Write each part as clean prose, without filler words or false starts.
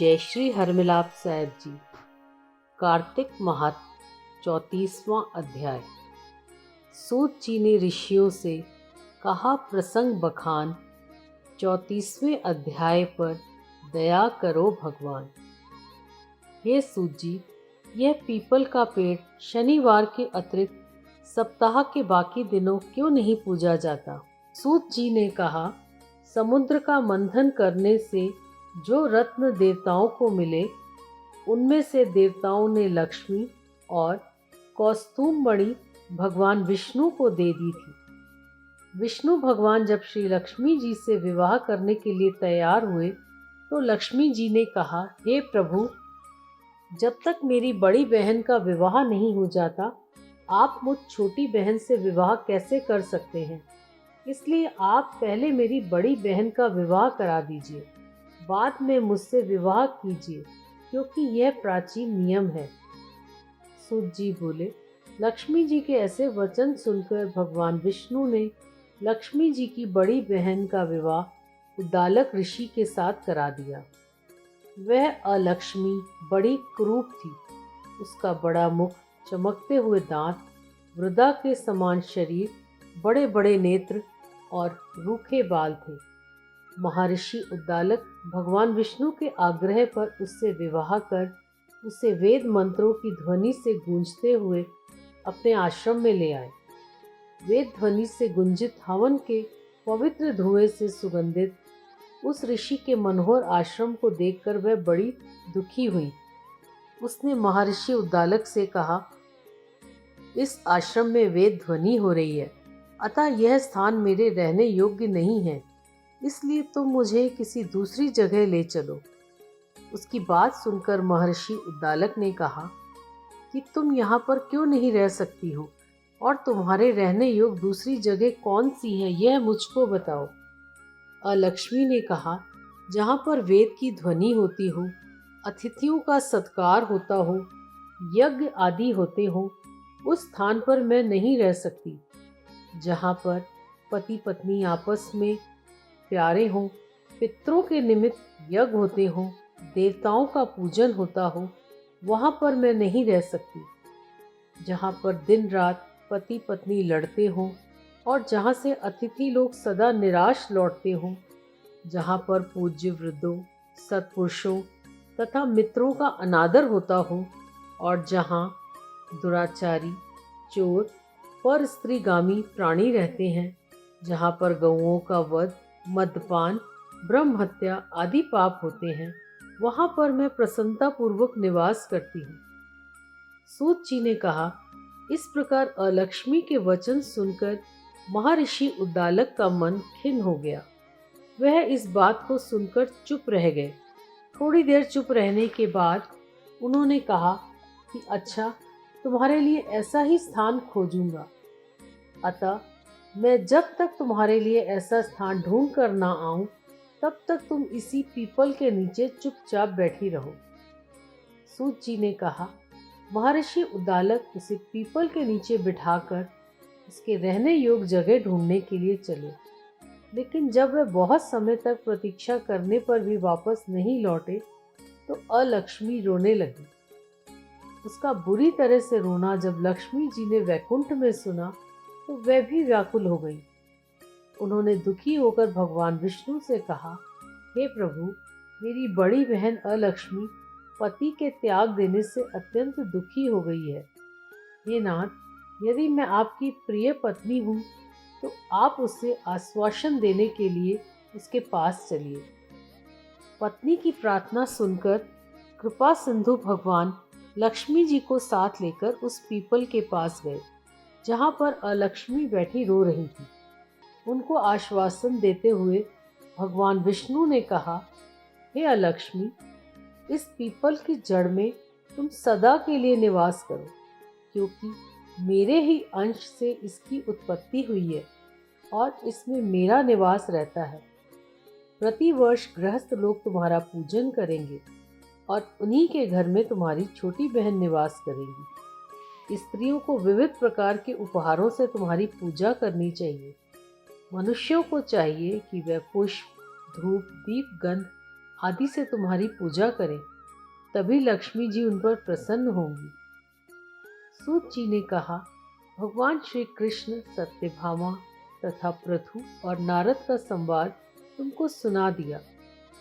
जय श्री हरमिलाप साहेब जी। कार्तिक महत्व 34वां अध्याय। सूत जी ने ऋषियों से कहा प्रसंग बखान। 34वें अध्याय पर दया करो भगवान। हे सूत जी, यह पीपल का पेड़ शनिवार के अतिरिक्त सप्ताह के बाकी दिनों क्यों नहीं पूजा जाता? सूत जी ने कहा, समुद्र का मंथन करने से जो रत्न देवताओं को मिले, उनमें से देवताओं ने लक्ष्मी और कौस्तुभ मणि भगवान विष्णु को दे दी थी। विष्णु भगवान जब श्री लक्ष्मी जी से विवाह करने के लिए तैयार हुए तो लक्ष्मी जी ने कहा, हे प्रभु, जब तक मेरी बड़ी बहन का विवाह नहीं हो जाता, आप मुझ छोटी बहन से विवाह कैसे कर सकते हैं? इसलिए आप पहले मेरी बड़ी बहन का विवाह करा दीजिए, बाद में मुझसे विवाह कीजिए, क्योंकि यह प्राचीन नियम है। सूत जी बोले, लक्ष्मी जी के ऐसे वचन सुनकर भगवान विष्णु ने लक्ष्मी जी की बड़ी बहन का विवाह उद्दालक ऋषि के साथ करा दिया। वह अलक्ष्मी बड़ी कुरूप थी। उसका बड़ा मुख, चमकते हुए दांत, वृदा के समान शरीर, बड़े बड़े नेत्र और रूखे बाल थे। महर्षि उद्दालक भगवान विष्णु के आग्रह पर उससे विवाह कर उसे वेद मंत्रों की ध्वनि से गूंजते हुए अपने आश्रम में ले आए। वेद ध्वनि से गुंजित हवन के पवित्र धुएं से सुगंधित उस ऋषि के मनोहर आश्रम को देखकर वह बड़ी दुखी हुई। उसने महर्षि उद्दालक से कहा, इस आश्रम में वेद ध्वनि हो रही है, अतः यह स्थान मेरे रहने योग्य नहीं है, इसलिए तुम मुझे किसी दूसरी जगह ले चलो। उसकी बात सुनकर महर्षि उद्दालक ने कहा कि तुम यहाँ पर क्यों नहीं रह सकती हो, और तुम्हारे रहने योग्य दूसरी जगह कौन सी है, यह मुझको बताओ। अलक्ष्मी ने कहा, जहाँ पर वेद की ध्वनि होती हो, अतिथियों का सत्कार होता हो, यज्ञ आदि होते हो, उस स्थान पर मैं नहीं रह सकती। जहाँ पर पति पत्नी आपस में प्यारे हों, पितरों के निमित्त यज्ञ होते हों, देवताओं का पूजन होता हो, वहाँ पर मैं नहीं रह सकती। जहाँ पर दिन रात पति पत्नी लड़ते हों और जहाँ से अतिथि लोग सदा निराश लौटते हों, जहाँ पर पूज्य वृद्धों, सत्पुरुषों तथा मित्रों का अनादर होता हो, और जहाँ दुराचारी, चोर, पर स्त्रीगामी प्राणी रहते हैं, जहाँ पर गौओं का वध, मद्यपान, ब्रह्म हत्या आदि पाप होते हैं, वहाँ पर मैं प्रसन्नतापूर्वक निवास करती हूँ। सूत जी ने कहा, इस प्रकार अलक्ष्मी के वचन सुनकर महर्षि उद्दालक का मन खिन्न हो गया। वह इस बात को सुनकर चुप रह गए। थोड़ी देर चुप रहने के बाद उन्होंने कहा कि अच्छा, तुम्हारे लिए ऐसा ही स्थान खोजूंगा। अतः मैं जब तक तुम्हारे लिए ऐसा स्थान ढूंढ कर ना आऊं, तब तक तुम इसी पीपल के नीचे चुपचाप बैठी रहो। सूत जी ने कहा, महर्षि उद्दालक उसे पीपल के नीचे बिठाकर उसके रहने योग्य जगह ढूंढने के लिए चले। लेकिन जब वह बहुत समय तक प्रतीक्षा करने पर भी वापस नहीं लौटे तो अलक्ष्मी रोने लगी। उसका बुरी तरह से रोना जब लक्ष्मी जी ने वैकुंठ में सुना तो वह भी व्याकुल हो गई। उन्होंने दुखी होकर भगवान विष्णु से कहा, हे प्रभु, मेरी बड़ी बहन अलक्ष्मी पति के त्याग देने से अत्यंत दुखी हो गई है। हे नाथ, यदि मैं आपकी प्रिय पत्नी हूँ तो आप उसे आश्वासन देने के लिए उसके पास चलिए। पत्नी की प्रार्थना सुनकर कृपा सिंधु भगवान लक्ष्मी जी को साथ लेकर उस पीपल के पास गए, जहाँ पर अलक्ष्मी बैठी रो रही थी। उनको आश्वासन देते हुए भगवान विष्णु ने कहा, हे अलक्ष्मी, इस पीपल की जड़ में तुम सदा के लिए निवास करो, क्योंकि मेरे ही अंश से इसकी उत्पत्ति हुई है और इसमें मेरा निवास रहता है। प्रति वर्ष गृहस्थ लोग तुम्हारा पूजन करेंगे और उन्हीं के घर में तुम्हारी छोटी बहन निवास करेगी। स्त्रियों को विविध प्रकार के उपहारों से तुम्हारी पूजा करनी चाहिए। मनुष्यों को चाहिए कि वह पुष्प, धूप, दीप, गंध आदि से तुम्हारी पूजा करें, तभी लक्ष्मी जी उन पर प्रसन्न होंगी। सूत जी ने कहा, भगवान श्री कृष्ण सत्यभामा तथा पृथु और नारद का संवाद तुमको सुना दिया,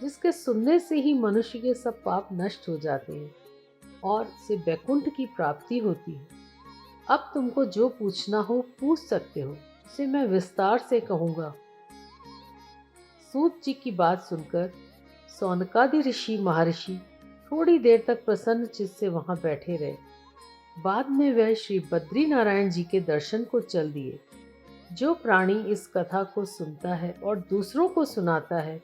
जिसके सुनने से ही मनुष्य के सब पाप नष्ट हो जाते हैं और से बैकुंठ की प्राप्ति होती है। अब तुमको जो पूछना हो पूछ सकते हो, उसे मैं विस्तार से कहूँगा। सूत जी की बात सुनकर सौनकादि ऋषि महर्षि थोड़ी देर तक प्रसन्न चित्त से वहां बैठे रहे। बाद में वह श्री बद्री नारायण जी के दर्शन को चल दिए। जो प्राणी इस कथा को सुनता है और दूसरों को सुनाता है,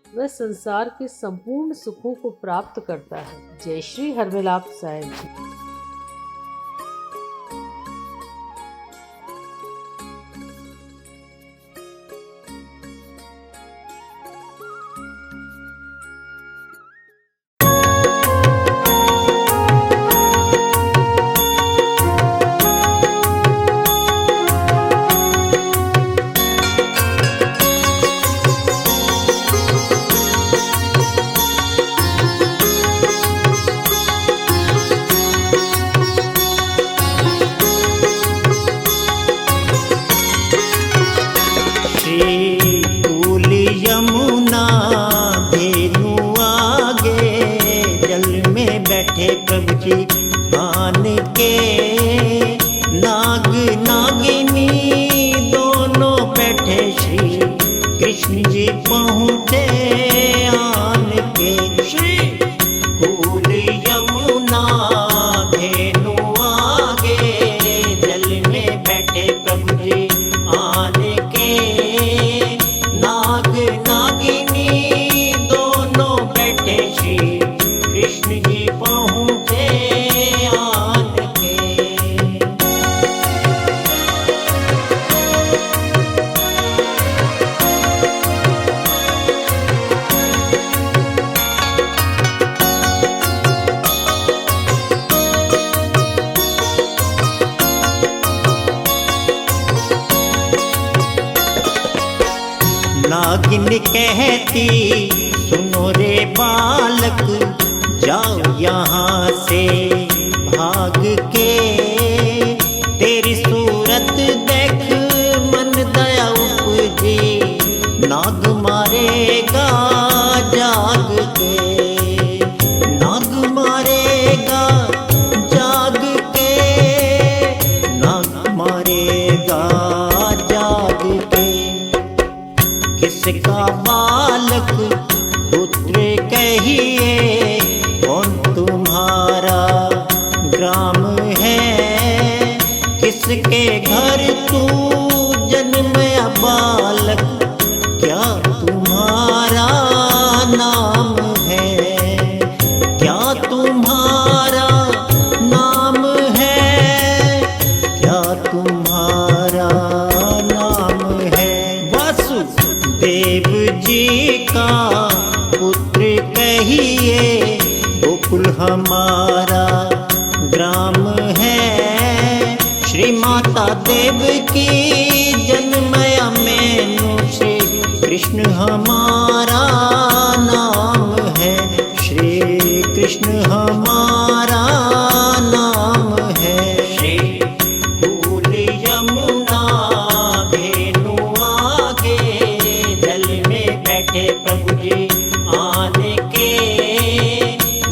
वह संसार के संपूर्ण सुखों को प्राप्त करता है। जय श्री हरमिलाप साहिब जी। नागिन कहती, सुनो रे बालक, जाओ यहाँ से भाग के। तेरी सूरत देख मन दया उपजी, नाग मारेगा जाग के। नाग मारेगा जाग के, नाग मारेगा जाग के। किसका बालक पुत्र कहिए, कौन तुम्हारा ग्राम है? किसके घर तू जन्मया बालक, क्या तुम्हारा नाम है? क्या तुम्हारा नाम है? क्या तुम्हारा नाम है? वासुदेव जी का पुत्र कहिए, गोकुल हमारा ग्राम है। श्री माता देव की जन्मया मैनू, श्री कृष्ण हमारा नाम है। श्री कृष्ण हमारा नाम है। श्री कूल यमुना धेनु आगे, जल में बैठे प्रभु जी आन के।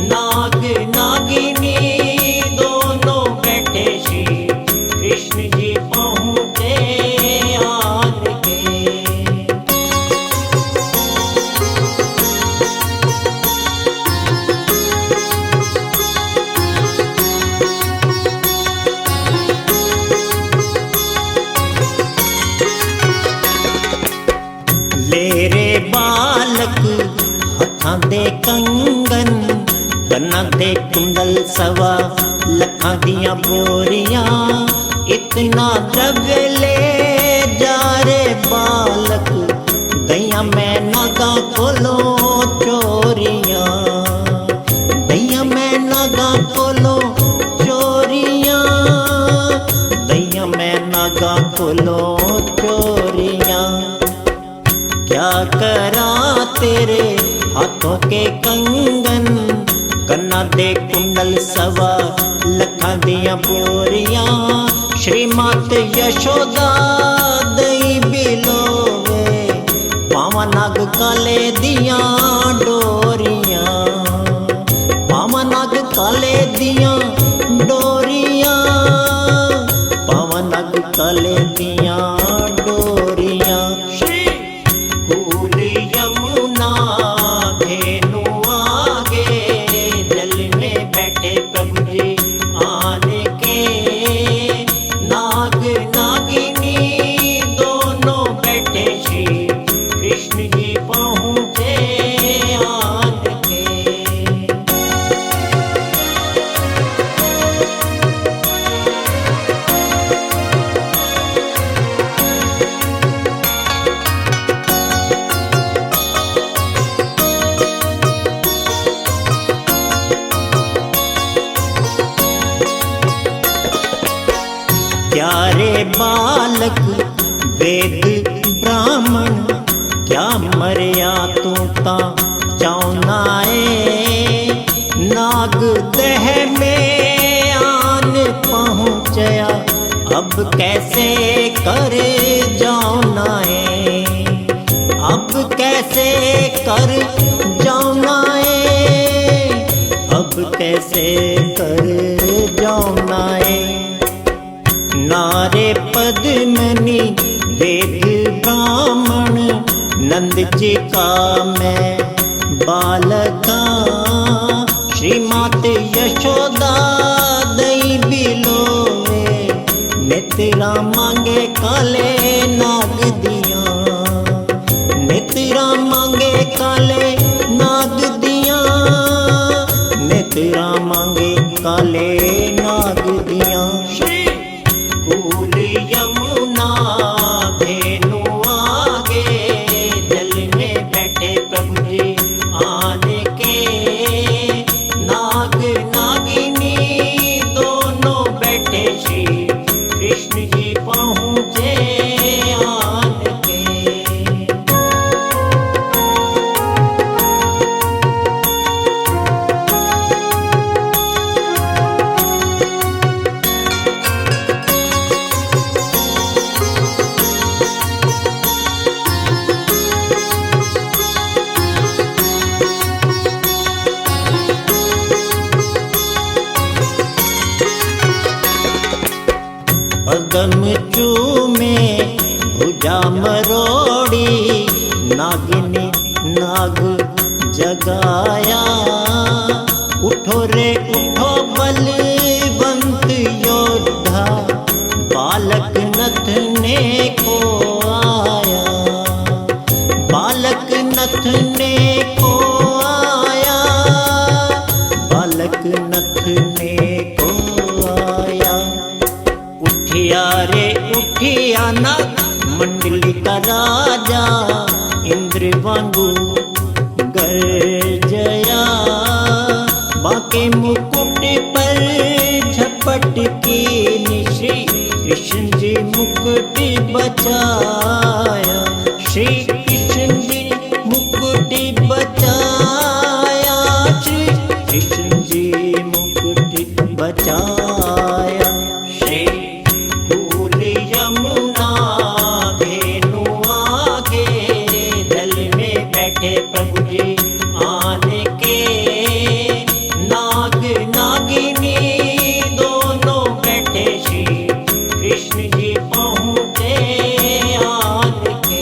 नाग नागिनी दोनों बैठे, श्री कृष्ण जी पहुँचे आन के। ले रे बालक हथां दे कंगन, कन्नां दे कुंडल, सवा लखां दियां बोरियां। इतना द्रव्य ले जा रे बालक, गैया मैं नागा कोलो चोरियां। गैया मैं नागा कोलो चोरियां, गैया मैं नागा कोलो चोरियां। क्या करा तेरे हाथों के कंगन कन्ना दे कुंडल सवा लखां दियां बोरियां श्री मात यशोदा दई बिलोवे पावां नाग काले दियां डोरियां पावां नाग काले दियां डोरियां पावां नाग काले दियां डोरियां श्री कूल यमुना धेनु आगे जल में बैठे प्रभु जी आन के नाग नागिनी दोनों बैठे श्री कृष्ण जी पहुँचे आन के। प्यारे बालक वेद ब्राह्मण क्या मरिया तू ता चाउना ए नाग दह में आन पहुँचया अब कैसे कर जाऊना है अब कैसे कर जाऊना है अब कैसे कर जाऊना है। नारे पद्मनि वेद ब्राह्मण नंद जी का मैं बालका श्री मात यशोदा दई बिलोवे नेत्रा मांगे काले नाग दियां नेत्रा मांगे काले नाग दियां नेत्रा मांगे काले नाग दियां श्री कूल यमुना धेनु आगे जल में बैठे प्रभु जी आन के नाग नागिनी दोनों बैठे श्री कृष्ण जी पहुँचे आन के। पगम चूमे भुजा मरोड़ी नागिनी नाग जगाया उठो रे उठो बलवंत योद्धा बालक नथने को आया बालक नथने को आया बालक नथने को आया। उठिया रे उठिया ना मंडली का राजा इंद्र वांगू गर्जया बाके मुकुट पर झपट की श्री कृष्ण जी मुकुट बचाया श्री कृष्ण जी मुकुट बचाया श्री कृष्ण जी मुकुट बचाया। श्री कूल यमुना धेनु आगे जल में बैठे प्रभु जी आन के नाग नागिनी दोनों बैठे श्री कृष्ण जी पहुँचे आन के।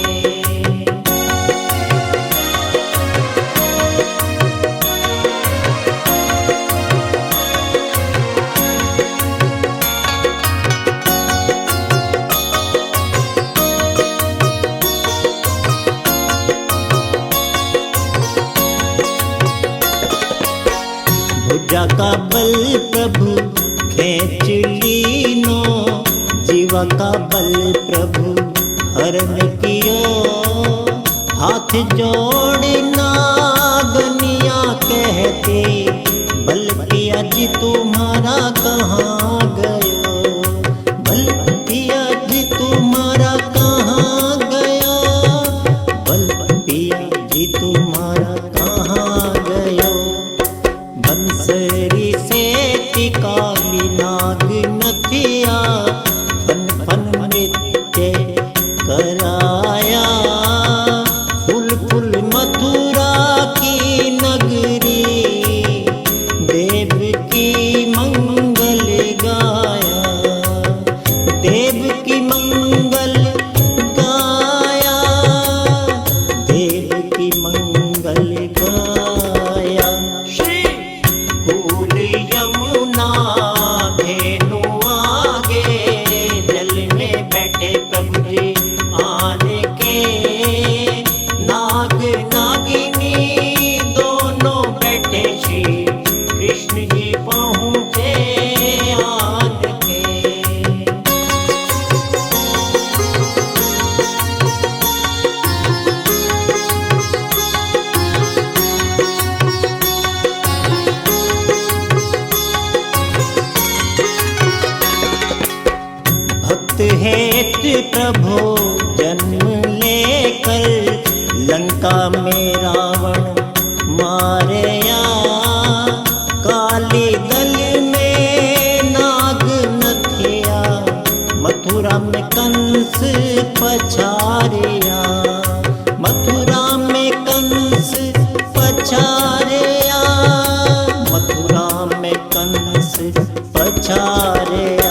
भुजा का बल प्रभु खेच लीनो जीवा का बल प्रभु हरण कियो हाथ जोड़ना गनिया कहते बल पिया जी तुम्हारा कहाँ गयो बल पिया जी तुम्हारा कहाँ गयो बल पिया जी तुम्हारा कहाँ प्रभु जन्म लेकर लंका में रावण मारया। काली दल में नाग नथिया, मथुरा में कंस पछारया। मथुरा में कंस पछारया, मथुरा में कंस पछारया।